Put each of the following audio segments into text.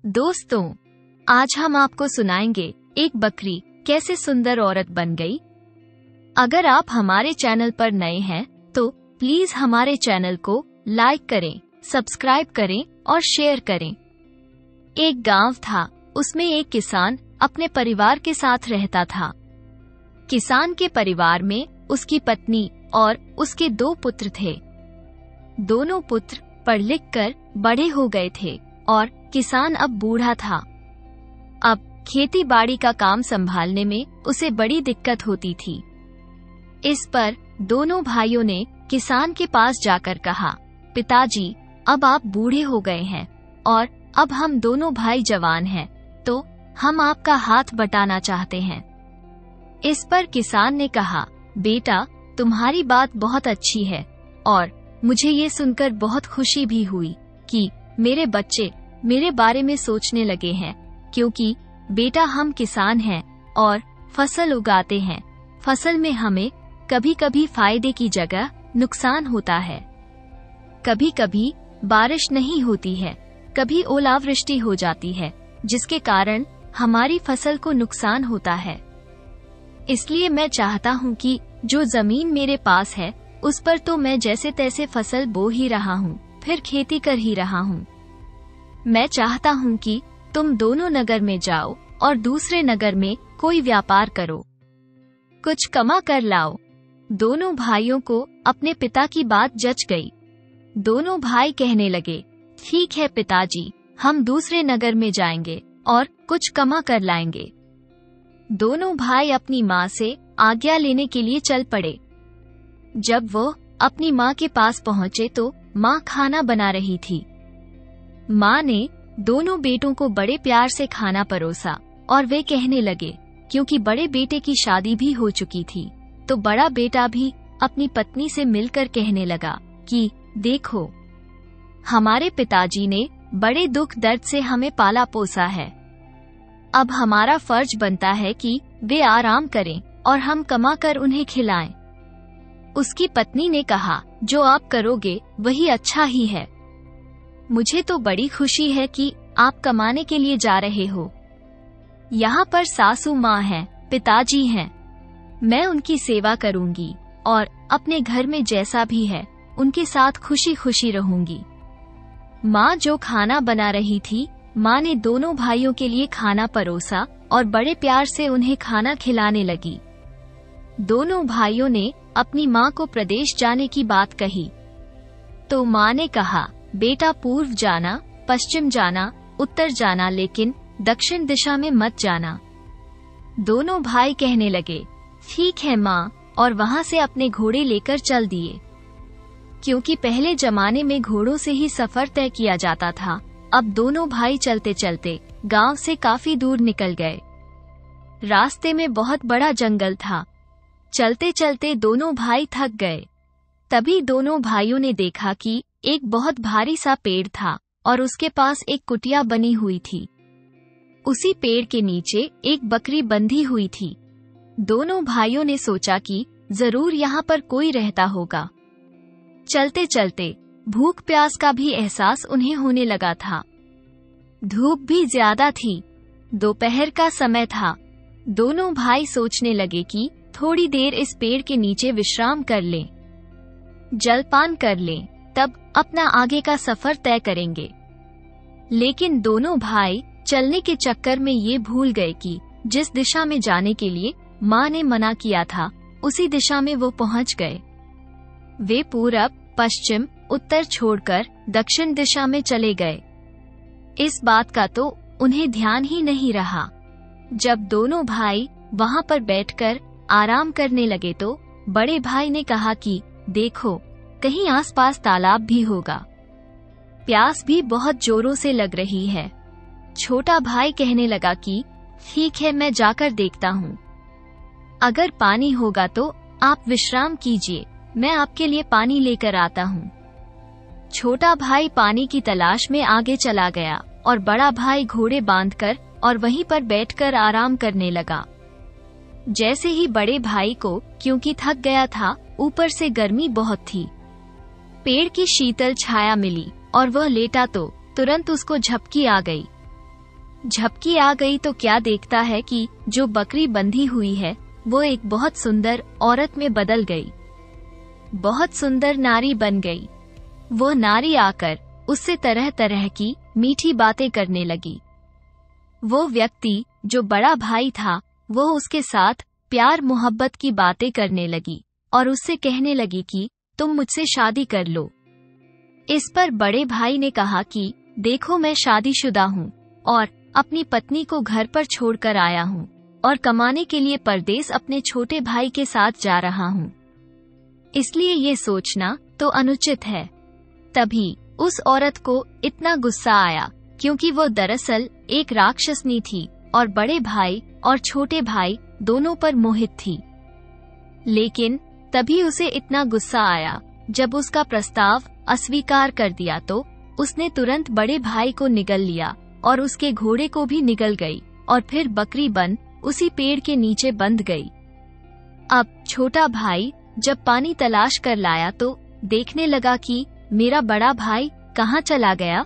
दोस्तों, आज हम आपको सुनाएंगे एक बकरी कैसे सुंदर औरत बन गई। अगर आप हमारे चैनल पर नए हैं तो प्लीज हमारे चैनल को लाइक करें, सब्सक्राइब करें और शेयर करें। एक गांव था, उसमें एक किसान अपने परिवार के साथ रहता था। किसान के परिवार में उसकी पत्नी और उसके 2 पुत्र थे। दोनों पुत्र पढ़ लिख कर बड़े हो गए थे और किसान अब बूढ़ा था। अब खेती बाड़ी का काम संभालने में उसे बड़ी दिक्कत होती थी। इस पर दोनों भाइयों ने किसान के पास जाकर कहा, पिताजी, अब आप बूढ़े हो गए हैं और अब हम दोनों भाई जवान हैं, तो हम आपका हाथ बटाना चाहते हैं। इस पर किसान ने कहा, बेटा, तुम्हारी बात बहुत अच्छी है और मुझे ये सुनकर बहुत खुशी भी हुई कि मेरे बच्चे मेरे बारे में सोचने लगे हैं, क्योंकि बेटा हम किसान हैं और फसल उगाते हैं। फसल में हमें कभी कभी फायदे की जगह नुकसान होता है। कभी कभी बारिश नहीं होती है, कभी ओलावृष्टि हो जाती है, जिसके कारण हमारी फसल को नुकसान होता है। इसलिए मैं चाहता हूँ कि जो जमीन मेरे पास है उस पर तो मैं जैसे तैसे फसल बो ही रहा हूँ, फिर खेती कर ही रहा हूँ। मैं चाहता हूँ कि तुम दोनों नगर में जाओ और दूसरे नगर में कोई व्यापार करो, कुछ कमा कर लाओ। दोनों भाइयों को अपने पिता की बात जच गई। दोनों भाई कहने लगे, ठीक है पिताजी, हम दूसरे नगर में जाएंगे और कुछ कमा कर लाएंगे। दोनों भाई अपनी माँ से आज्ञा लेने के लिए चल पड़े। जब वो अपनी माँ के पास पहुँचे तो माँ खाना बना रही थी। माँ ने दोनों बेटों को बड़े प्यार से खाना परोसा और वे कहने लगे, क्योंकि बड़े बेटे की शादी भी हो चुकी थी, तो बड़ा बेटा भी अपनी पत्नी से मिलकर कहने लगा कि देखो, हमारे पिताजी ने बड़े दुख दर्द से हमें पाला पोसा है। अब हमारा फर्ज बनता है कि वे आराम करें और हम कमा कर उन्हें खिलाएं। उसकी पत्नी ने कहा, जो आप करोगे वही अच्छा ही है। मुझे तो बड़ी खुशी है कि आप कमाने के लिए जा रहे हो। यहाँ पर सासू माँ हैं, पिताजी हैं, मैं उनकी सेवा करूँगी और अपने घर में जैसा भी है उनके साथ खुशी खुशी रहूँगी। माँ जो खाना बना रही थी, माँ ने दोनों भाइयों के लिए खाना परोसा और बड़े प्यार से उन्हें खाना खिलाने लगी। दोनों भाइयों ने अपनी माँ को प्रदेश जाने की बात कही, तो माँ ने कहा, बेटा पूर्व जाना, पश्चिम जाना, उत्तर जाना, लेकिन दक्षिण दिशा में मत जाना। दोनों भाई कहने लगे, ठीक है माँ, और वहाँ से अपने घोड़े लेकर चल दिए। क्योंकि पहले जमाने में घोड़ों से ही सफर तय किया जाता था। अब दोनों भाई चलते चलते गांव से काफी दूर निकल गए। रास्ते में बहुत बड़ा जंगल था। चलते चलते दोनों भाई थक गए। तभी दोनों भाइयों ने देखा कि एक बहुत भारी सा पेड़ था और उसके पास एक कुटिया बनी हुई थी। उसी पेड़ के नीचे एक बकरी बंधी हुई थी। दोनों भाइयों ने सोचा कि जरूर यहाँ पर कोई रहता होगा। चलते चलते भूख प्यास का भी एहसास उन्हें होने लगा था। धूप भी ज्यादा थी, दोपहर का समय था। दोनों भाई सोचने लगे कि थोड़ी देर इस पेड़ के नीचे विश्राम कर लें, जलपान कर लें, तब अपना आगे का सफर तय करेंगे। लेकिन दोनों भाई चलने के चक्कर में ये भूल गए कि जिस दिशा में जाने के लिए माँ ने मना किया था, उसी दिशा में वो पहुँच गए। वे पूरब, पश्चिम, उत्तर छोड़कर दक्षिण दिशा में चले गए। इस बात का तो उन्हें ध्यान ही नहीं रहा। जब दोनों भाई वहाँ पर बैठकर आराम करने लगे तो बड़े भाई ने कहा कि देखो, कहीं आसपास तालाब भी होगा। प्यास भी बहुत जोरों से लग रही है। छोटा भाई कहने लगा कि ठीक है, मैं जाकर देखता हूँ। अगर पानी होगा तो आप विश्राम कीजिए, मैं आपके लिए पानी लेकर आता हूँ। छोटा भाई पानी की तलाश में आगे चला गया और बड़ा भाई घोड़े बांधकर और वहीं पर बैठकर आराम करने लगा। जैसे ही बड़े भाई को, क्योंकि थक गया था, ऊपर से गर्मी बहुत थी, पेड़ की शीतल छाया मिली और वह लेटा तो तुरंत उसको झपकी आ गई। झपकी आ गई तो क्या देखता है कि जो बकरी बंधी हुई है वो एक बहुत सुंदर औरत में बदल गई, बहुत सुंदर नारी बन गई। वो नारी आकर उससे तरह तरह की मीठी बातें करने लगी। वो व्यक्ति जो बड़ा भाई था वो उसके साथ प्यार मोहब्बत की बातें करने लगी और उससे कहने लगी कि तुम मुझसे शादी कर लो। इस पर बड़े भाई ने कहा कि देखो, मैं शादीशुदा हूँ और अपनी पत्नी को घर पर छोड़कर आया हूँ और कमाने के लिए परदेस अपने छोटे भाई के साथ जा रहा हूँ, इसलिए ये सोचना तो अनुचित है। तभी उस औरत को इतना गुस्सा आया क्योंकि वो दरअसल एक राक्षसनी थी और बड़े भाई और छोटे भाई दोनों पर मोहित थी। लेकिन तभी उसे इतना गुस्सा आया जब उसका प्रस्ताव अस्वीकार कर दिया तो उसने तुरंत बड़े भाई को निगल लिया और उसके घोड़े को भी निगल गई और फिर बकरी बन उसी पेड़ के नीचे बंध गई। अब छोटा भाई जब पानी तलाश कर लाया तो देखने लगा कि मेरा बड़ा भाई कहाँ चला गया।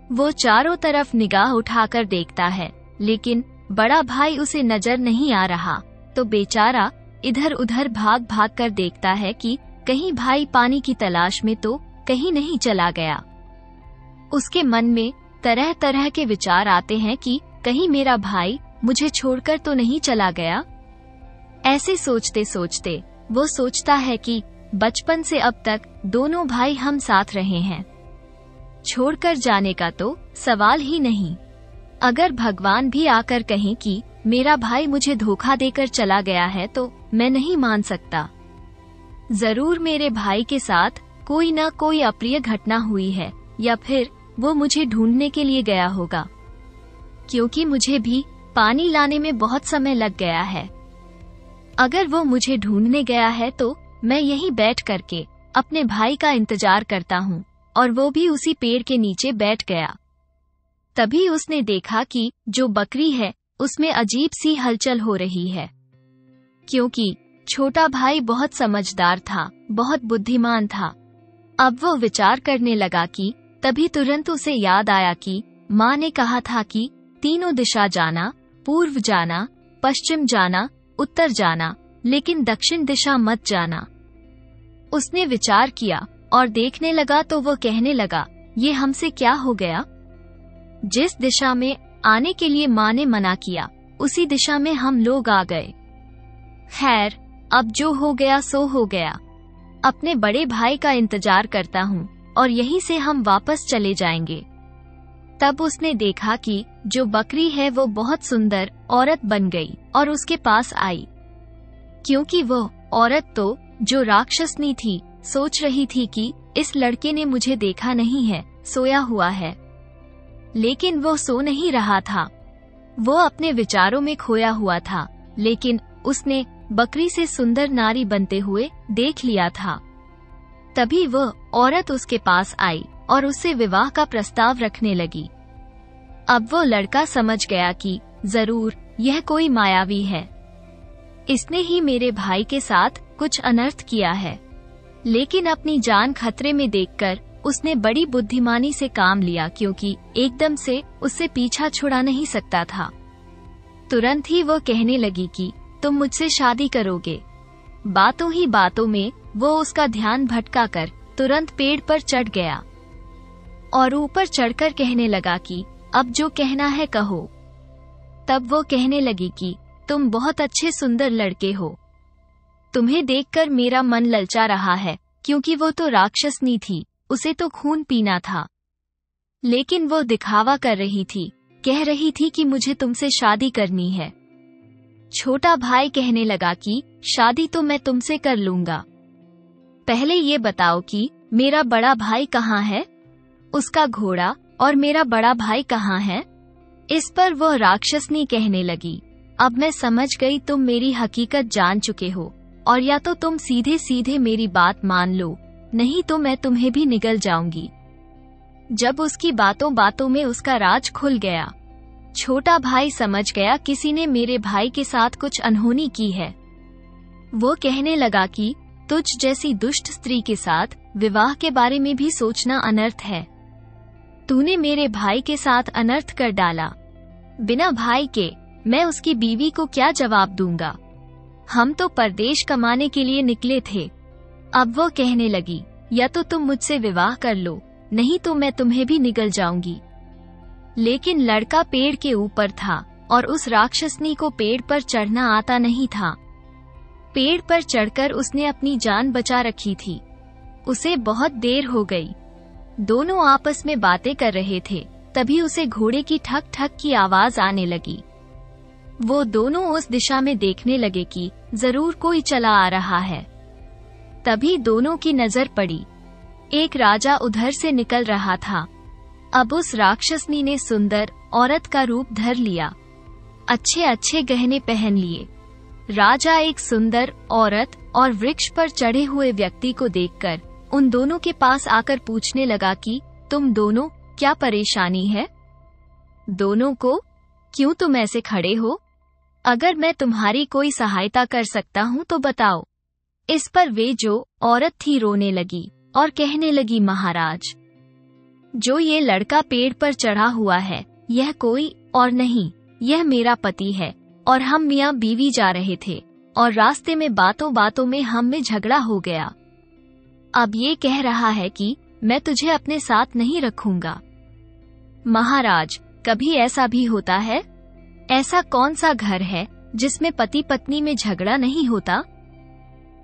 वो चारों तरफ निगाह उठाकर देखता है लेकिन बड़ा भाई उसे नजर नहीं आ रहा, तो बेचारा इधर उधर भाग भाग कर देखता है कि कहीं भाई पानी की तलाश में तो कहीं नहीं चला गया। उसके मन में तरह तरह के विचार आते हैं कि कहीं मेरा भाई मुझे छोड़कर तो नहीं चला गया। ऐसे सोचते सोचते वो सोचता है कि बचपन से अब तक दोनों भाई हम साथ रहे हैं, छोड़कर जाने का तो सवाल ही नहीं। अगर भगवान भी आकर कहें कि मेरा भाई मुझे धोखा देकर चला गया है तो मैं नहीं मान सकता। जरूर मेरे भाई के साथ कोई न कोई अप्रिय घटना हुई है या फिर वो मुझे ढूंढने के लिए गया होगा, क्योंकि मुझे भी पानी लाने में बहुत समय लग गया है। अगर वो मुझे ढूंढने गया है तो मैं यहीं बैठ करके अपने भाई का इंतजार करता हूँ, और वो भी उसी पेड़ के नीचे बैठ गया। तभी उसने देखा कि जो बकरी है उसमें अजीब सी हलचल हो रही है, क्योंकि छोटा भाई बहुत समझदार था, बहुत बुद्धिमान था। अब वो विचार करने लगा कि तभी तुरंत उसे याद आया कि माँ ने कहा था कि तीनों दिशा जाना, पूर्व जाना, पश्चिम जाना, उत्तर जाना, लेकिन दक्षिण दिशा मत जाना। उसने विचार किया और देखने लगा तो वो कहने लगा, ये हमसे क्या हो गया? जिस दिशा में आने के लिए माँ ने मना किया उसी दिशा में हम लोग आ गए। खैर, अब जो हो गया सो हो गया। अपने बड़े भाई का इंतजार करता हूँ और यहीं से हम वापस चले जाएंगे। तब उसने देखा कि जो बकरी है वो बहुत सुंदर औरत बन गई और उसके पास आई, क्योंकि वो औरत तो जो राक्षसनी थी सोच रही थी कि इस लड़के ने मुझे देखा नहीं है, सोया हुआ है। लेकिन वो सो नहीं रहा था, वो अपने विचारों में खोया हुआ था, लेकिन उसने बकरी से सुंदर नारी बनते हुए देख लिया था। तभी वो औरत उसके पास आई और उससे विवाह का प्रस्ताव रखने लगी। अब वो लड़का समझ गया कि जरूर यह कोई मायावी है, इसने ही मेरे भाई के साथ कुछ अनर्थ किया है। लेकिन अपनी जान खतरे में देखकर उसने बड़ी बुद्धिमानी से काम लिया, क्योंकि एकदम से उससे पीछा छुड़ा नहीं सकता था। तुरंत ही वो कहने लगी कि तुम मुझसे शादी करोगे। बातों ही बातों में वो उसका ध्यान भटकाकर तुरंत पेड़ पर चढ़ गया और ऊपर चढ़कर कहने लगा कि अब जो कहना है कहो। तब वो कहने लगी कि तुम बहुत अच्छे सुंदर लड़के हो, तुम्हें देखकर मेरा मन ललचा रहा है, क्योंकि वो तो राक्षसनी थी, उसे तो खून पीना था। लेकिन वो दिखावा कर रही थी, कह रही थी कि मुझे तुमसे शादी करनी है। छोटा भाई कहने लगा कि शादी तो मैं तुमसे कर लूंगा, पहले ये बताओ कि मेरा बड़ा भाई कहाँ है, उसका घोड़ा और मेरा बड़ा भाई कहाँ है। इस पर वो राक्षसनी कहने लगी, अब मैं समझ गई तुम मेरी हकीकत जान चुके हो, और या तो तुम सीधे सीधे मेरी बात मान लो, नहीं तो मैं तुम्हें भी निगल जाऊंगी। जब उसकी बातों बातों में उसका राज खुल गया, छोटा भाई समझ गया किसी ने मेरे भाई के साथ कुछ अनहोनी की है। वो कहने लगा कि तुझ जैसी दुष्ट स्त्री के साथ विवाह के बारे में भी सोचना अनर्थ है। तूने मेरे भाई के साथ अनर्थ कर डाला। बिना भाई के मैं उसकी बीवी को क्या जवाब दूंगा? हम तो परदेश कमाने के लिए निकले थे। अब वो कहने लगी, या तो तुम मुझसे विवाह कर लो, नहीं तो मैं तुम्हें भी निगल जाऊंगी। लेकिन लड़का पेड़ के ऊपर था और उस राक्षसनी को पेड़ पर चढ़ना आता नहीं था। पेड़ पर चढ़कर उसने अपनी जान बचा रखी थी। उसे बहुत देर हो गई। दोनों आपस में बातें कर रहे थे, तभी उसे घोड़े की ठक ठक की आवाज आने लगी। वो दोनों उस दिशा में देखने लगे कि जरूर कोई चला आ रहा है। तभी दोनों की नजर पड़ी। एक राजा उधर से निकल रहा था। अब उस राक्षसनी ने सुंदर औरत का रूप धर लिया, अच्छे अच्छे गहने पहन लिए। राजा एक सुंदर औरत और वृक्ष पर चढ़े हुए व्यक्ति को देखकर उन दोनों के पास आकर पूछने लगा कि तुम दोनों क्या परेशानी है? दोनों को क्यों तुम ऐसे खड़े हो? अगर मैं तुम्हारी कोई सहायता कर सकता हूँ तो बताओ। इस पर वे जो औरत थी रोने लगी और कहने लगी, महाराज, जो ये लड़का पेड़ पर चढ़ा हुआ है यह कोई और नहीं, यह मेरा पति है और हम मियाँ बीवी जा रहे थे और रास्ते में बातों बातों में हम में झगड़ा हो गया। अब ये कह रहा है कि मैं तुझे अपने साथ नहीं रखूंगा। महाराज, कभी ऐसा भी होता है? ऐसा कौन सा घर है जिसमें पति पत्नी में झगड़ा नहीं होता?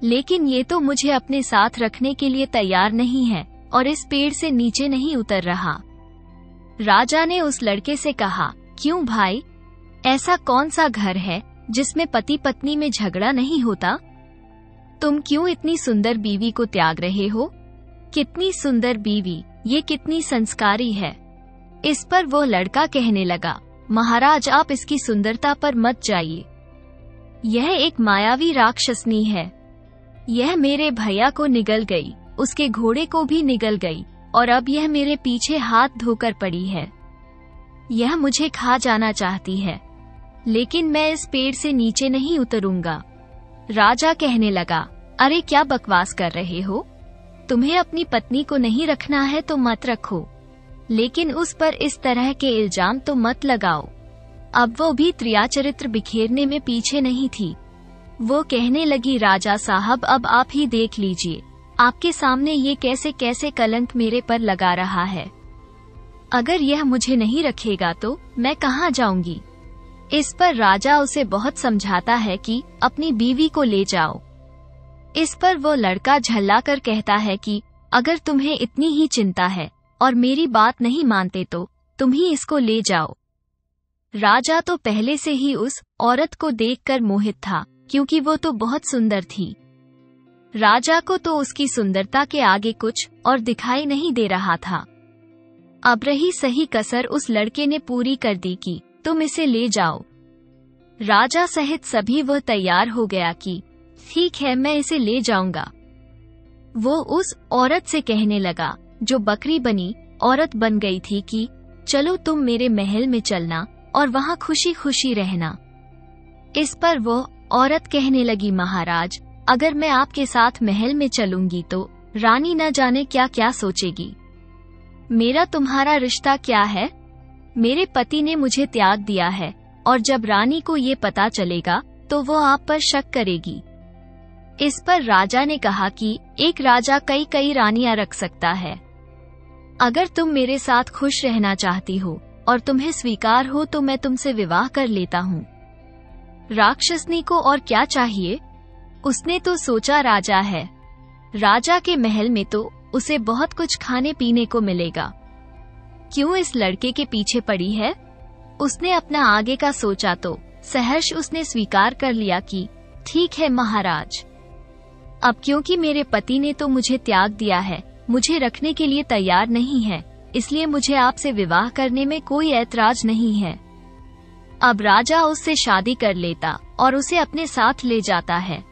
लेकिन ये तो मुझे अपने साथ रखने के लिए तैयार नहीं है और इस पेड़ से नीचे नहीं उतर रहा। राजा ने उस लड़के से कहा, क्यों भाई, ऐसा कौन सा घर है जिसमें पति पत्नी में झगड़ा नहीं होता? तुम क्यों इतनी सुंदर बीवी को त्याग रहे हो? कितनी सुंदर बीवी, ये कितनी संस्कारी है। इस पर वो लड़का कहने लगा, महाराज, आप इसकी सुंदरता पर मत जाइए। यह एक मायावी राक्षसनी है। यह मेरे भैया को निगल गई, उसके घोड़े को भी निगल गई और अब यह मेरे पीछे हाथ धोकर पड़ी है। यह मुझे खा जाना चाहती है, लेकिन मैं इस पेड़ से नीचे नहीं उतरूंगा। राजा कहने लगा, अरे क्या बकवास कर रहे हो? तुम्हें अपनी पत्नी को नहीं रखना है तो मत रखो, लेकिन उस पर इस तरह के इल्जाम तो मत लगाओ। अब वो भी त्रियाचरित्र बिखेरने में पीछे नहीं थी। वो कहने लगी, राजा साहब, अब आप ही देख लीजिए, आपके सामने ये कैसे कैसे कलंक मेरे पर लगा रहा है। अगर यह मुझे नहीं रखेगा तो मैं कहाँ जाऊंगी? इस पर राजा उसे बहुत समझाता है कि अपनी बीवी को ले जाओ। इस पर वो लड़का झल्लाकर कहता है कि अगर तुम्हें इतनी ही चिंता है और मेरी बात नहीं मानते तो तुम ही इसको ले जाओ। राजा तो पहले से ही उस औरत को देखकर मोहित था, क्योंकि वो तो बहुत सुंदर थी। राजा को तो उसकी सुंदरता के आगे कुछ और दिखाई नहीं दे रहा था। अब रही सही कसर उस लड़के ने पूरी कर दी कि तुम इसे ले जाओ। राजा सहित सभी वो तैयार हो गया कि ठीक है, मैं इसे ले जाऊंगा। वो उस औरत से कहने लगा, जो बकरी बनी औरत बन गई थी, कि चलो तुम मेरे महल में चलना और वहाँ खुशी खुशी रहना। इस पर वो औरत कहने लगी, महाराज, अगर मैं आपके साथ महल में चलूंगी तो रानी न जाने क्या क्या सोचेगी। मेरा तुम्हारा रिश्ता क्या है? मेरे पति ने मुझे त्याग दिया है और जब रानी को ये पता चलेगा तो वो आप पर शक करेगी। इस पर राजा ने कहा कि एक राजा कई कई रानियां रख सकता है। अगर तुम मेरे साथ खुश रहना चाहती हो और तुम्हें स्वीकार हो तो मैं तुमसे विवाह कर लेता हूँ। राक्षसनी को और क्या चाहिए? उसने तो सोचा राजा है, राजा के महल में तो उसे बहुत कुछ खाने पीने को मिलेगा, क्यों इस लड़के के पीछे पड़ी है? उसने अपना आगे का सोचा तो सहर्ष उसने स्वीकार कर लिया कि ठीक है महाराज, अब क्योंकि मेरे पति ने तो मुझे त्याग दिया है, मुझे रखने के लिए तैयार नहीं है, इसलिए मुझे आपसे विवाह करने में कोई ऐतराज नहीं है। अब राजा उससे शादी कर लेता और उसे अपने साथ ले जाता है।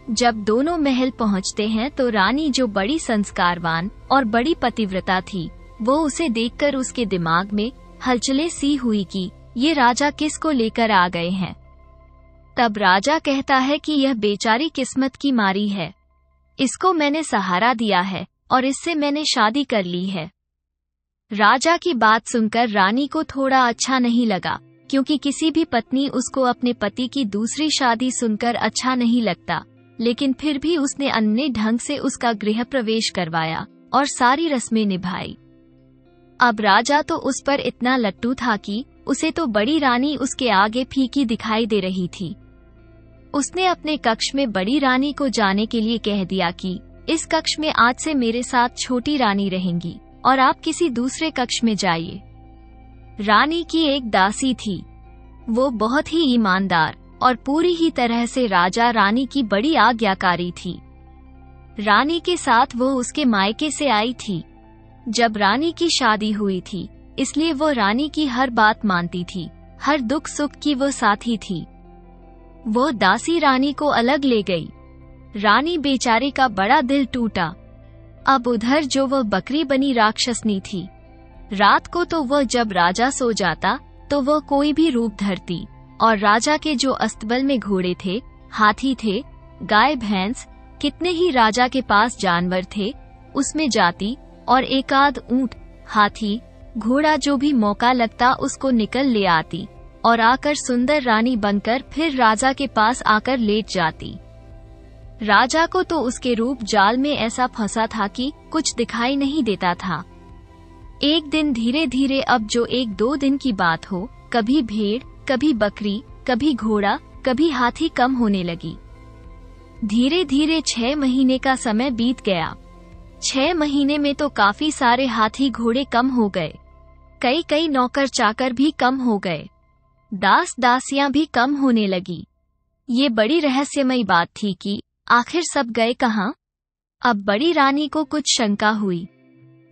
जब दोनों महल पहुंचते हैं तो रानी, जो बड़ी संस्कारवान और बड़ी पतिव्रता थी, वो उसे देखकर उसके दिमाग में हलचलें सी हुई कि ये राजा किसको लेकर आ गए हैं। तब राजा कहता है कि यह बेचारी किस्मत की मारी है, इसको मैंने सहारा दिया है और इससे मैंने शादी कर ली है। राजा की बात सुनकर रानी को थोड़ा अच्छा नहीं लगा, क्योंकि किसी भी पत्नी उसको अपने पति की दूसरी शादी सुनकर अच्छा नहीं लगता। लेकिन फिर भी उसने अन्य ढंग से उसका गृह प्रवेश करवाया और सारी रस्में निभाई। अब राजा तो उस पर इतना लट्टू था कि उसे तो बड़ी रानी उसके आगे फीकी दिखाई दे रही थी। उसने अपने कक्ष में बड़ी रानी को जाने के लिए कह दिया कि इस कक्ष में आज से मेरे साथ छोटी रानी रहेंगी और आप किसी दूसरे कक्ष में जाइए। रानी की एक दासी थी, वो बहुत ही ईमानदार और पूरी ही तरह से राजा रानी की बड़ी आज्ञाकारी थी। रानी के साथ वो उसके मायके से आई थी। जब रानी की शादी हुई थी, इसलिए वो रानी की हर बात मानती थी, हर दुख सुख की वो साथी थी। वो दासी रानी को अलग ले गई। रानी बेचारे का बड़ा दिल टूटा। अब उधर जो वह बकरी बनी राक्षसनी थी, रात को तो वह जब राजा सो जाता तो वह कोई भी रूप धरती और राजा के जो अस्तबल में घोड़े थे, हाथी थे, गाय भैंस, कितने ही राजा के पास जानवर थे, उसमें जाती और एकाध ऊंट, हाथी, घोड़ा जो भी मौका लगता उसको निकल ले आती और आकर सुंदर रानी बनकर फिर राजा के पास आकर लेट जाती। राजा को तो उसके रूप जाल में ऐसा फंसा था कि कुछ दिखाई नहीं देता था। एक दिन धीरे धीरे, अब जो 1-2 दिन की बात हो, कभी भेड़, कभी बकरी, कभी घोड़ा, कभी हाथी कम होने लगी। धीरे धीरे 6 महीने का समय बीत गया। 6 महीने में तो काफी सारे हाथी घोड़े कम हो गए। कई नौकर चाकर भी कम हो गए। दास दासियां भी कम होने लगी। ये बड़ी रहस्यमयी बात थी कि आखिर सब गए कहाँ? अब बड़ी रानी को कुछ शंका हुई।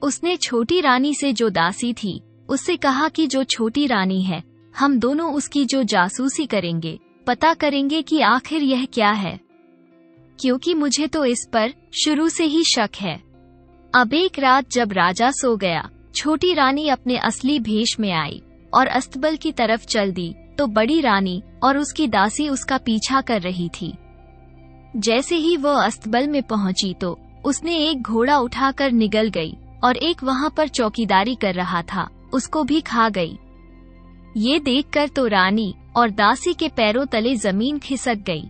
उसने छोटी रानी से, जो दासी थी, उससे कहा कि जो छोटी रानी है, हम दोनों उसकी जो जासूसी करेंगे, पता करेंगे कि आखिर यह क्या है, क्योंकि मुझे तो इस पर शुरू से ही शक है। अब एक रात जब राजा सो गया, छोटी रानी अपने असली भेष में आई और अस्तबल की तरफ चल दी तो बड़ी रानी और उसकी दासी उसका पीछा कर रही थी। जैसे ही वह अस्तबल में पहुंची तो उसने एक घोड़ा उठाकर निगल गई और एक वहां पर चौकीदारी कर रहा था, उसको भी खा गई। ये देखकर तो रानी और दासी के पैरों तले जमीन खिसक गई।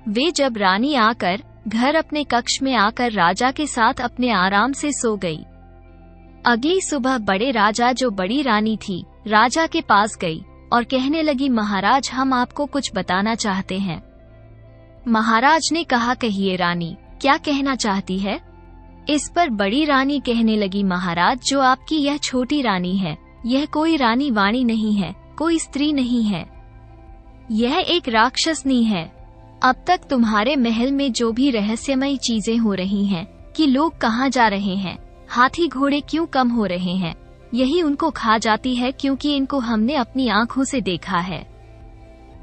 वे जब रानी आकर घर अपने कक्ष में आकर राजा के साथ अपने आराम से सो गई। अगली सुबह बड़े राजा, जो बड़ी रानी थी, राजा के पास गई और कहने लगी, महाराज, हम आपको कुछ बताना चाहते हैं। महाराज ने कहा, कहिए रानी, क्या कहना चाहती है? इस पर बड़ी रानी कहने लगी, महाराज, जो आपकी यह छोटी रानी है, यह कोई रानी वाणी नहीं है, कोई स्त्री नहीं है, यह एक राक्षसनी है। अब तक तुम्हारे महल में जो भी रहस्यमयी चीजें हो रही हैं, कि लोग कहाँ जा रहे हैं, हाथी घोड़े क्यों कम हो रहे हैं, यही उनको खा जाती है, क्योंकि इनको हमने अपनी आंखों से देखा है।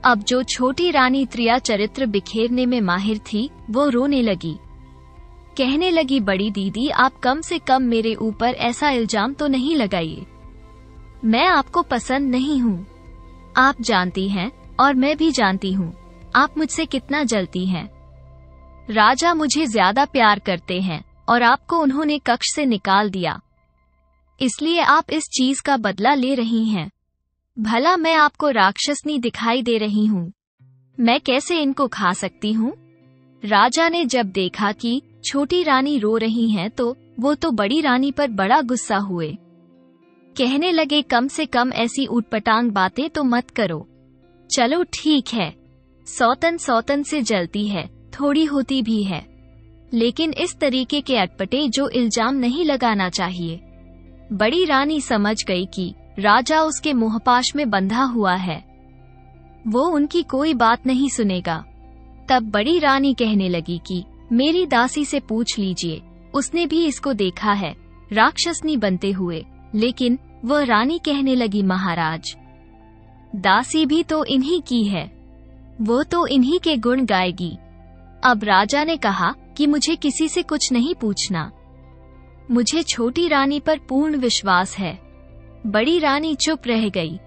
अब जो छोटी रानी त्रिया चरित्र बिखेरने में माहिर थी, वो रोने लगी। कहने लगी, बड़ी दीदी, आप कम से कम मेरे ऊपर ऐसा इल्जाम तो नहीं लगाइए। मैं आपको पसंद नहीं हूँ। आप जानती हैं और मैं भी जानती हूँ आप मुझसे कितना जलती हैं। राजा मुझे ज्यादा प्यार करते हैं और आपको उन्होंने कक्ष से निकाल दिया, इसलिए आप इस चीज का बदला ले रही हैं। भला मैं आपको राक्षसनी दिखाई दे रही हूँ, मैं कैसे इनको खा सकती हूँ? राजा ने जब देखा कि छोटी रानी रो रही हैं, तो वो तो बड़ी रानी पर बड़ा गुस्सा हुए। कहने लगे, कम से कम ऐसी उटपटांग बातें तो मत करो। चलो ठीक है, सौतन सौतन से जलती है, थोड़ी होती भी है, लेकिन इस तरीके के अटपटे जो इल्जाम नहीं लगाना चाहिए। बड़ी रानी समझ गई कि राजा उसके मोहपाश में बंधा हुआ है, वो उनकी कोई बात नहीं सुनेगा। तब बड़ी रानी कहने लगी कि मेरी दासी से पूछ लीजिए, उसने भी इसको देखा है राक्षसनी बनते हुए। लेकिन वह रानी कहने लगी, महाराज, दासी भी तो इन्हीं की है, वो तो इन्हीं के गुण गाएगी। अब राजा ने कहा कि मुझे किसी से कुछ नहीं पूछना, मुझे छोटी रानी पर पूर्ण विश्वास है। बड़ी रानी चुप रह गई।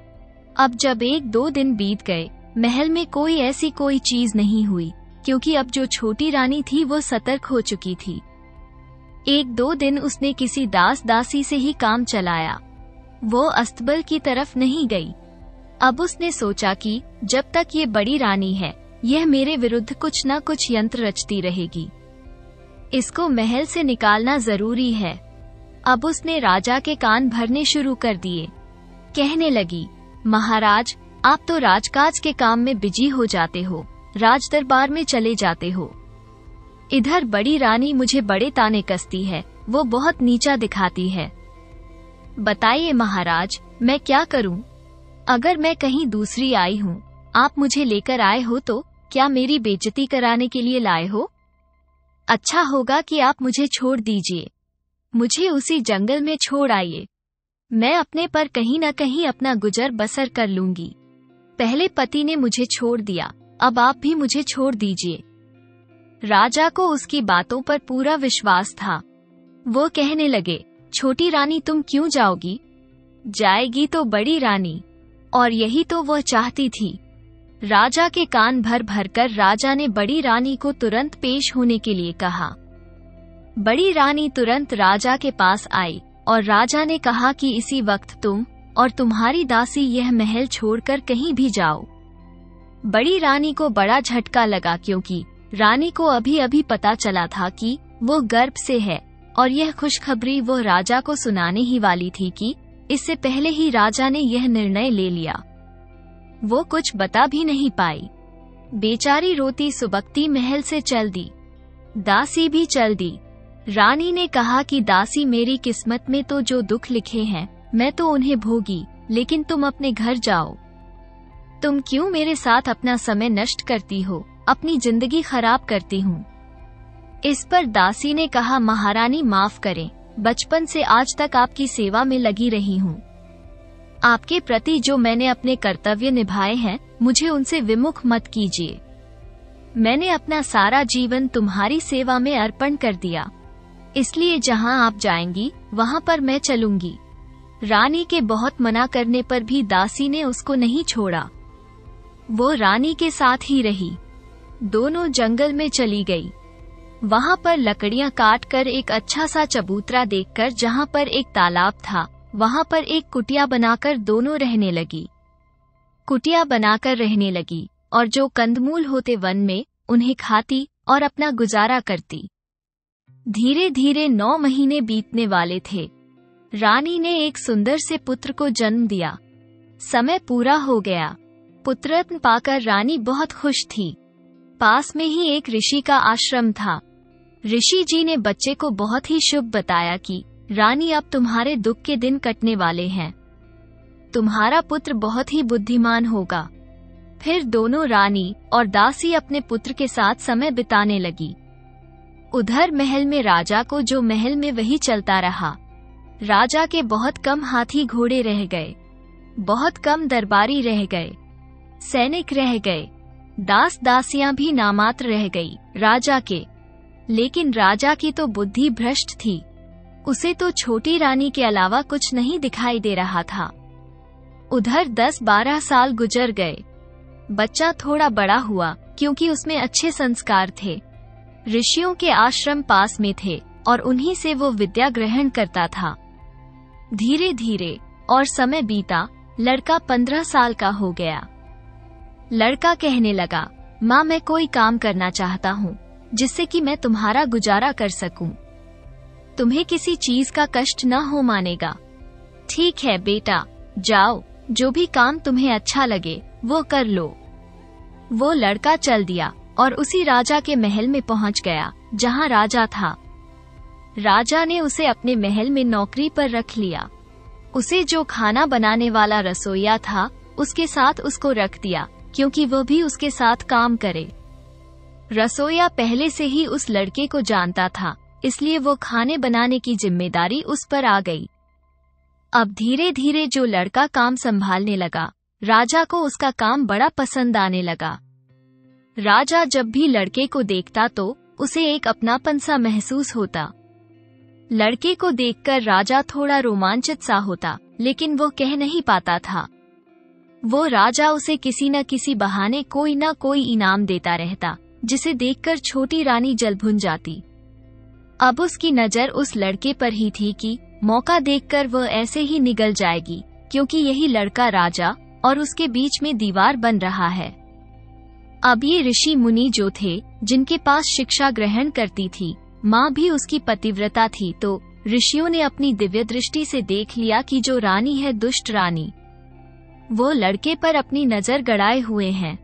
अब जब 1-2 दिन बीत गए, महल में कोई ऐसी कोई चीज नहीं हुई, क्योंकि अब जो छोटी रानी थी वो सतर्क हो चुकी थी। एक दो दिन उसने किसी दास दासी से ही काम चलाया। वो अस्तबल की तरफ नहीं गई। अब उसने सोचा कि जब तक ये बड़ी रानी है, यह मेरे विरुद्ध कुछ न कुछ यंत्र रचती रहेगी। इसको महल से निकालना जरूरी है। अब उसने राजा के कान भरने शुरू कर दिए। कहने लगी, महाराज, आप तो राजकाज के काम में बिजी हो जाते हो, राज दरबार में चले जाते हो। इधर बड़ी रानी मुझे बड़े ताने कसती है, वो बहुत नीचा दिखाती है। बताइए महाराज, मैं क्या करूं? अगर मैं कहीं दूसरी आई हूं, आप मुझे लेकर आए हो तो क्या मेरी बेइज्जती कराने के लिए लाए हो? अच्छा होगा कि आप मुझे छोड़ दीजिए। मुझे उसी जंगल में छोड़ आइए। मैं अपने पर कहीं न कहीं अपना गुजर बसर कर लूंगी। पहले पति ने मुझे छोड़ दिया, अब आप भी मुझे छोड़ दीजिए। राजा को उसकी बातों पर पूरा विश्वास था। वो कहने लगे, छोटी रानी तुम क्यों जाओगी? जाएगी तो बड़ी रानी। और यही तो वह चाहती थी। राजा के कान भर भर कर राजा ने बड़ी रानी को तुरंत पेश होने के लिए कहा। बड़ी रानी तुरंत राजा के पास आई और राजा ने कहा कि इसी वक्त तुम और तुम्हारी दासी यह महल छोड़कर कहीं भी जाओ। बड़ी रानी को बड़ा झटका लगा, क्योंकि रानी को अभी अभी पता चला था कि वो गर्भ से है, और यह खुशखबरी वो राजा को सुनाने ही वाली थी कि इससे पहले ही राजा ने यह निर्णय ले लिया। वो कुछ बता भी नहीं पाई। बेचारी रोती सुबकती महल से चल दी। दासी भी चल दी। रानी ने कहा कि दासी, मेरी किस्मत में तो जो दुख लिखे हैं मैं तो उन्हें भोगी, लेकिन तुम अपने घर जाओ। तुम क्यों मेरे साथ अपना समय नष्ट करती हो, अपनी जिंदगी खराब करती हूँ। इस पर दासी ने कहा, महारानी माफ करें, बचपन से आज तक आपकी सेवा में लगी रही हूँ। आपके प्रति जो मैंने अपने कर्तव्य निभाए हैं, मुझे उनसे विमुख मत कीजिए। मैंने अपना सारा जीवन तुम्हारी सेवा में अर्पण कर दिया, इसलिए जहाँ आप जाएंगी वहाँ पर मैं चलूंगी। रानी के बहुत मना करने पर भी दासी ने उसको नहीं छोड़ा। वो रानी के साथ ही रही। दोनों जंगल में चली गई। वहाँ पर लकड़ियाँ काट कर एक अच्छा सा चबूतरा देखकर, जहाँ पर एक तालाब था, वहाँ पर एक कुटिया बनाकर दोनों रहने लगी। कुटिया बनाकर रहने लगी और जो कंदमूल होते वन में उन्हें खाती और अपना गुजारा करती। धीरे धीरे 9 महीने बीतने वाले थे। रानी ने एक सुंदर से पुत्र को जन्म दिया। समय पूरा हो गया। पुत्ररत्न पाकर रानी बहुत खुश थी। पास में ही एक ऋषि का आश्रम था। ऋषि जी ने बच्चे को बहुत ही शुभ बताया कि रानी, अब तुम्हारे दुख के दिन कटने वाले हैं। तुम्हारा पुत्र बहुत ही बुद्धिमान होगा। फिर दोनों रानी और दासी अपने पुत्र के साथ समय बिताने लगी। उधर महल में राजा को जो महल में वही चलता रहा। राजा के बहुत कम हाथी घोड़े रह गए, बहुत कम दरबारी रह गए, सैनिक रह गए, दास दासियां भी नामात्र रह गई राजा के। लेकिन राजा की तो बुद्धि भ्रष्ट थी। उसे तो छोटी रानी के अलावा कुछ नहीं दिखाई दे रहा था। उधर 10-12 साल गुजर गए। बच्चा थोड़ा बड़ा हुआ, क्योंकि उसमें अच्छे संस्कार थे। ऋषियों के आश्रम पास में थे और उन्हीं से वो विद्या ग्रहण करता था। धीरे धीरे और समय बीता। लड़का 15 साल का हो गया। लड़का कहने लगा, माँ, मैं कोई काम करना चाहता हूँ जिससे कि मैं तुम्हारा गुजारा कर सकूं। तुम्हें किसी चीज का कष्ट न हो मानेगा। ठीक है बेटा, जाओ, जो भी काम तुम्हें अच्छा लगे वो कर लो। वो लड़का चल दिया और उसी राजा के महल में पहुंच गया जहां राजा था। राजा ने उसे अपने महल में नौकरी पर रख लिया। उसे जो खाना बनाने वाला रसोइया था, उसके साथ उसको रख दिया, क्योंकि वो भी उसके साथ काम करे। रसोइया पहले से ही उस लड़के को जानता था, इसलिए वो खाने बनाने की जिम्मेदारी उस पर आ गई। अब धीरे धीरे जो लड़का काम संभालने लगा, राजा को उसका काम बड़ा पसंद आने लगा। राजा जब भी लड़के को देखता तो उसे एक अपनापन सा महसूस होता। लड़के को देखकर राजा थोड़ा रोमांचित सा होता, लेकिन वो कह नहीं पाता था। वो राजा उसे किसी न किसी बहाने कोई न कोई इनाम देता रहता, जिसे देखकर छोटी रानी जल भुन जाती। अब उसकी नजर उस लड़के पर ही थी कि मौका देखकर वह ऐसे ही निगल जाएगी, क्योंकि यही लड़का राजा और उसके बीच में दीवार बन रहा है। अब ये ऋषि मुनि जो थे, जिनके पास शिक्षा ग्रहण करती थी, माँ भी उसकी पतिव्रता थी, तो ऋषियों ने अपनी दिव्य दृष्टि से देख लिया कि जो रानी है दुष्ट रानी, वो लड़के पर अपनी नजर गड़ाए हुए हैं।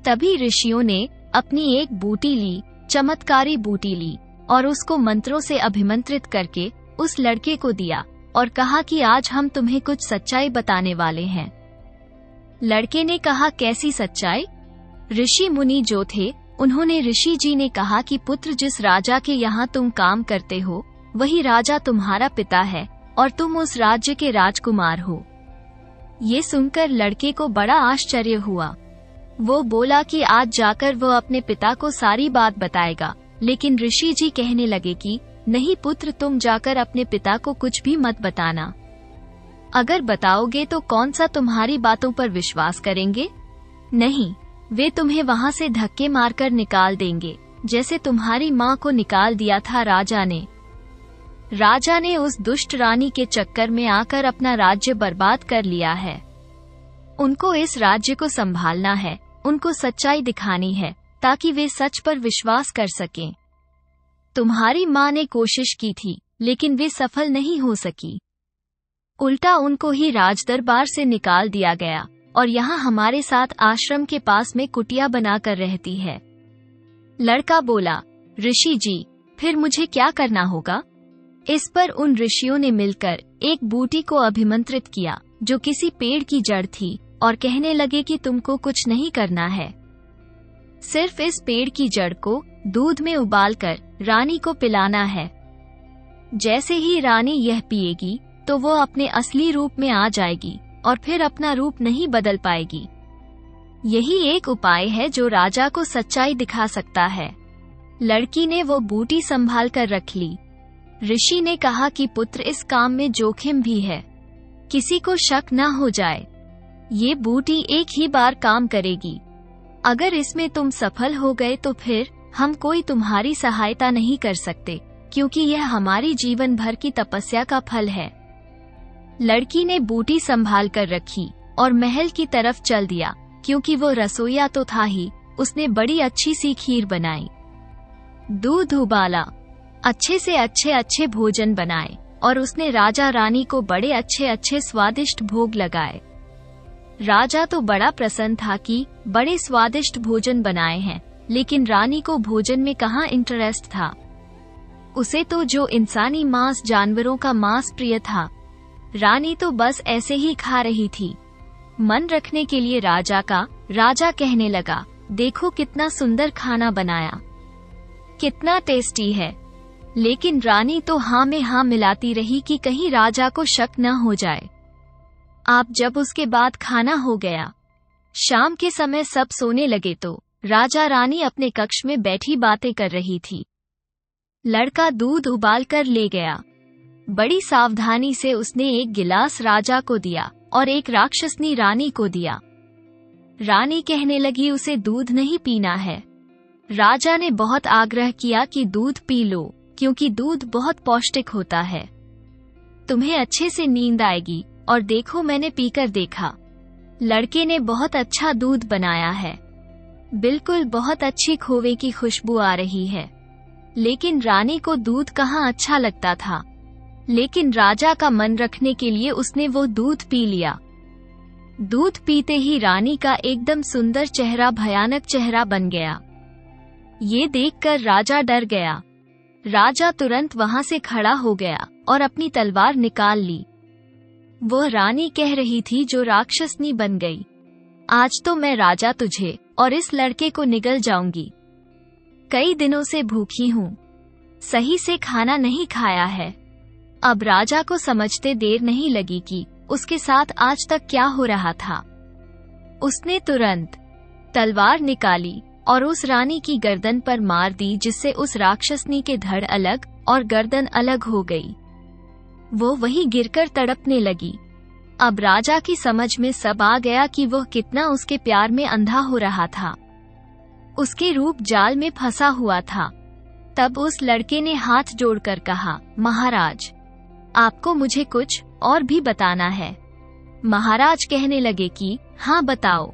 तभी ऋषियों ने अपनी एक बूटी ली, चमत्कारी बूटी ली, और उसको मंत्रों से अभिमंत्रित करके उस लड़के को दिया और कहा कि आज हम तुम्हें कुछ सच्चाई बताने वाले हैं। लड़के ने कहा, कैसी सच्चाई? ऋषि मुनि जो थे, उन्होंने ऋषि जी ने कहा कि पुत्र, जिस राजा के यहाँ तुम काम करते हो, वही राजा तुम्हारा पिता है और तुम उस राज्य के राजकुमार हो। ये सुनकर लड़के को बड़ा आश्चर्य हुआ। वो बोला कि आज जाकर वो अपने पिता को सारी बात बताएगा, लेकिन ऋषि जी कहने लगे कि नहीं पुत्र, तुम जाकर अपने पिता को कुछ भी मत बताना। अगर बताओगे तो कौन सा तुम्हारी बातों पर विश्वास करेंगे? नहीं, वे तुम्हें वहाँ से धक्के मारकर निकाल देंगे, जैसे तुम्हारी माँ को निकाल दिया था राजा ने। राजा ने उस दुष्ट रानी के चक्कर में आकर अपना राज्य बर्बाद कर लिया है। उनको इस राज्य को संभालना है, उनको सच्चाई दिखानी है, ताकि वे सच पर विश्वास कर सकें। तुम्हारी माँ ने कोशिश की थी, लेकिन वे सफल नहीं हो सकी। उल्टा उनको ही राजदरबार से निकाल दिया गया और यहाँ हमारे साथ आश्रम के पास में कुटिया बनाकर रहती है। लड़का बोला, ऋषि जी, फिर मुझे क्या करना होगा? इस पर उन ऋषियों ने मिलकर एक बूटी को अभिमंत्रित किया, जो किसी पेड़ की जड़ थी, और कहने लगे कि तुमको कुछ नहीं करना है, सिर्फ इस पेड़ की जड़ को दूध में उबालकर रानी को पिलाना है। जैसे ही रानी यह पिएगी तो वो अपने असली रूप में आ जाएगी और फिर अपना रूप नहीं बदल पाएगी। यही एक उपाय है जो राजा को सच्चाई दिखा सकता है। लड़की ने वो बूटी संभाल कर रख ली। ऋषि ने कहा कि पुत्र, इस काम में जोखिम भी है, किसी को शक न हो जाए। ये बूटी एक ही बार काम करेगी। अगर इसमें तुम सफल हो गए तो फिर हम कोई तुम्हारी सहायता नहीं कर सकते, क्योंकि यह हमारी जीवन भर की तपस्या का फल है। लड़की ने बूटी संभाल कर रखी और महल की तरफ चल दिया। क्योंकि वो रसोइया तो था ही, उसने बड़ी अच्छी सी खीर बनाई, दूध उबाला, अच्छे से अच्छे भोजन बनाए और उसने राजा रानी को बड़े अच्छे स्वादिष्ट भोग लगाए। राजा तो बड़ा प्रसन्न था कि बड़े स्वादिष्ट भोजन बनाए हैं, लेकिन रानी को भोजन में कहाँ इंटरेस्ट था। उसे तो जो इंसानी मांस, जानवरों का मांस प्रिय था। रानी तो बस ऐसे ही खा रही थी। मन रखने के लिए राजा कहने लगा, देखो कितना सुंदर खाना बनाया, कितना टेस्टी है। लेकिन रानी तो हाँ में हाँ मिलाती रही कि कहीं राजा को शक न हो जाए। जब उसके बाद खाना हो गया, शाम के समय सब सोने लगे तो राजा रानी अपने कक्ष में बैठी बातें कर रही थी। लड़का दूध उबाल कर ले गया। बड़ी सावधानी से उसने एक गिलास राजा को दिया और एक राक्षसनी रानी को दिया। रानी कहने लगी, उसे दूध नहीं पीना है। राजा ने बहुत आग्रह किया कि दूध पी लो, क्योंकि दूध बहुत पौष्टिक होता है, तुम्हें अच्छे से नींद आएगी। और देखो, मैंने पीकर देखा, लड़के ने बहुत अच्छा दूध बनाया है, बिल्कुल बहुत अच्छी खोवे की खुशबू आ रही है। लेकिन रानी को दूध कहाँ अच्छा लगता था, लेकिन राजा का मन रखने के लिए उसने वो दूध पी लिया। दूध पीते ही रानी का एकदम सुंदर चेहरा भयानक चेहरा बन गया। ये देखकर राजा डर गया। राजा तुरंत वहां से खड़ा हो गया और अपनी तलवार निकाल ली। वह रानी कह रही थी जो राक्षसनी बन गई, आज तो मैं राजा तुझे और इस लड़के को निगल जाऊंगी। कई दिनों से भूखी हूँ, सही से खाना नहीं खाया है। अब राजा को समझते देर नहीं लगी कि उसके साथ आज तक क्या हो रहा था। उसने तुरंत तलवार निकाली और उस रानी की गर्दन पर मार दी, जिससे उस राक्षसनी के धड़ अलग और गर्दन अलग हो गई। वो वहीं गिरकर तड़पने लगी। अब राजा की समझ में सब आ गया कि वह कितना उसके प्यार में अंधा हो रहा था, उसके रूप जाल में फंसा हुआ था। तब उस लड़के ने हाथ जोड़कर कहा, महाराज, आपको मुझे कुछ और भी बताना है। महाराज कहने लगे कि हाँ बताओ।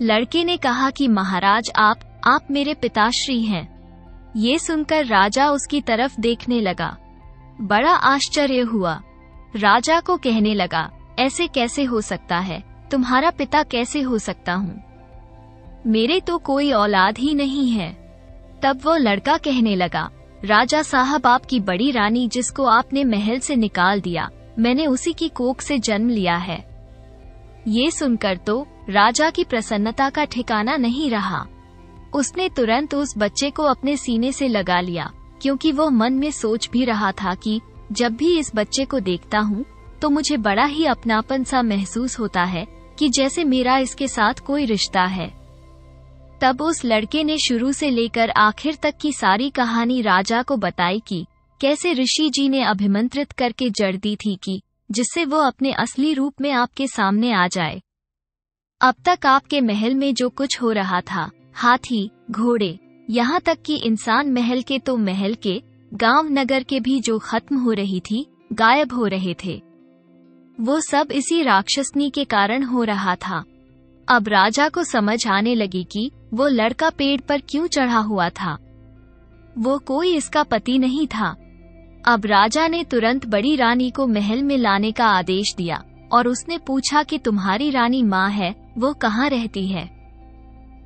लड़के ने कहा कि महाराज आप मेरे पिताश्री हैं। ये सुनकर राजा उसकी तरफ देखने लगा। बड़ा आश्चर्य हुआ। राजा को कहने लगा, ऐसे कैसे हो सकता है? तुम्हारा पिता कैसे हो सकता हूँ? मेरे तो कोई औलाद ही नहीं है। तब वो लड़का कहने लगा, राजा साहब, आपकी बड़ी रानी जिसको आपने महल से निकाल दिया, मैंने उसी की कोख से जन्म लिया है। ये सुनकर तो राजा की प्रसन्नता का ठिकाना नहीं रहा। उसने तुरंत उस बच्चे को अपने सीने से लगा लिया, क्योंकि वो मन में सोच भी रहा था कि जब भी इस बच्चे को देखता हूँ तो मुझे बड़ा ही अपनापन सा महसूस होता है कि जैसे मेरा इसके साथ कोई रिश्ता है। तब उस लड़के ने शुरू से लेकर आखिर तक की सारी कहानी राजा को बताई कि कैसे ऋषि जी ने अभिमंत्रित करके जड़ दी थी कि जिससे वो अपने असली रूप में आपके सामने आ जाए। अब तक आपके महल में जो कुछ हो रहा था, हाथी, घोड़े, यहाँ तक कि इंसान महल के तो महल के, गांव नगर के भी जो खत्म हो रही थी, गायब हो रहे थे, वो सब इसी राक्षसनी के कारण हो रहा था। अब राजा को समझ आने लगी कि वो लड़का पेड़ पर क्यों चढ़ा हुआ था। वो कोई इसका पति नहीं था। अब राजा ने तुरंत बड़ी रानी को महल में लाने का आदेश दिया और उसने पूछा कि तुम्हारी रानी माँ है, वो कहाँ रहती है?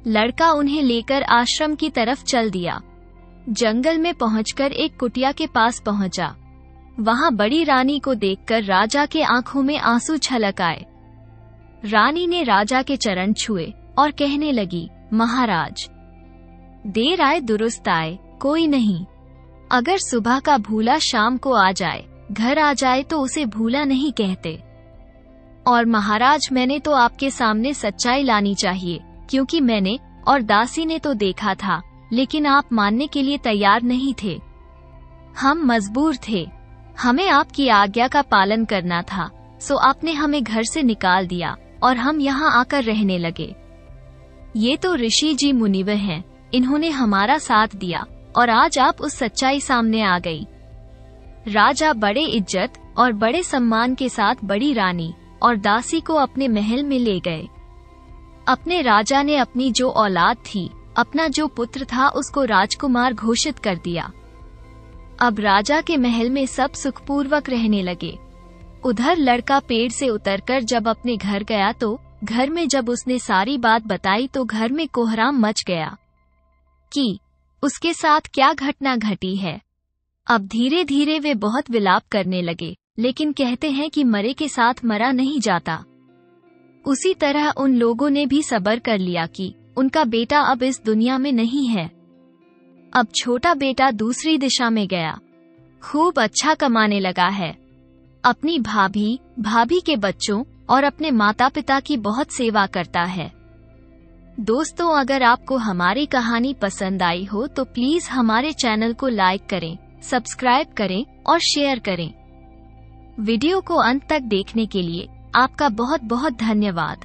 लड़का उन्हें लेकर आश्रम की तरफ चल दिया। जंगल में पहुंचकर एक कुटिया के पास पहुंचा। वहां बड़ी रानी को देखकर राजा के आंखों में आंसू छलक आए। रानी ने राजा के चरण छुए और कहने लगी, महाराज, देर आए दुरुस्त आए, कोई नहीं। अगर सुबह का भूला शाम को आ जाए, घर आ जाए तो उसे भूला नहीं कहते। और महाराज, मैंने तो आपके सामने सच्चाई लानी चाहिए, क्योंकि मैंने और दासी ने तो देखा था, लेकिन आप मानने के लिए तैयार नहीं थे। हम मजबूर थे, हमें आपकी आज्ञा का पालन करना था, सो आपने हमें घर से निकाल दिया और हम यहाँ आकर रहने लगे। ये तो ऋषि जी मुनिवर हैं, इन्होंने हमारा साथ दिया और आज आप उस सच्चाई सामने आ गई। राजा बड़े इज्जत और बड़े सम्मान के साथ बड़ी रानी और दासी को अपने महल में ले गए। अपने राजा ने अपनी जो औलाद थी, अपना जो पुत्र था, उसको राजकुमार घोषित कर दिया। अब राजा के महल में सब सुखपूर्वक रहने लगे। उधर लड़का पेड़ से उतरकर जब अपने घर गया तो घर में जब उसने सारी बात बताई तो घर में कोहराम मच गया कि उसके साथ क्या घटना घटी है। अब धीरे धीरे वे बहुत विलाप करने लगे, लेकिन कहते हैं कि मरे के साथ मरा नहीं जाता। उसी तरह उन लोगों ने भी सब्र कर लिया कि उनका बेटा अब इस दुनिया में नहीं है। अब छोटा बेटा दूसरी दिशा में गया, खूब अच्छा कमाने लगा है। अपनी भाभी के बच्चों और अपने माता पिता की बहुत सेवा करता है। दोस्तों, अगर आपको हमारी कहानी पसंद आई हो तो प्लीज हमारे चैनल को लाइक करें, सब्सक्राइब करें और शेयर करें। वीडियो को अंत तक देखने के लिए आपका बहुत बहुत धन्यवाद।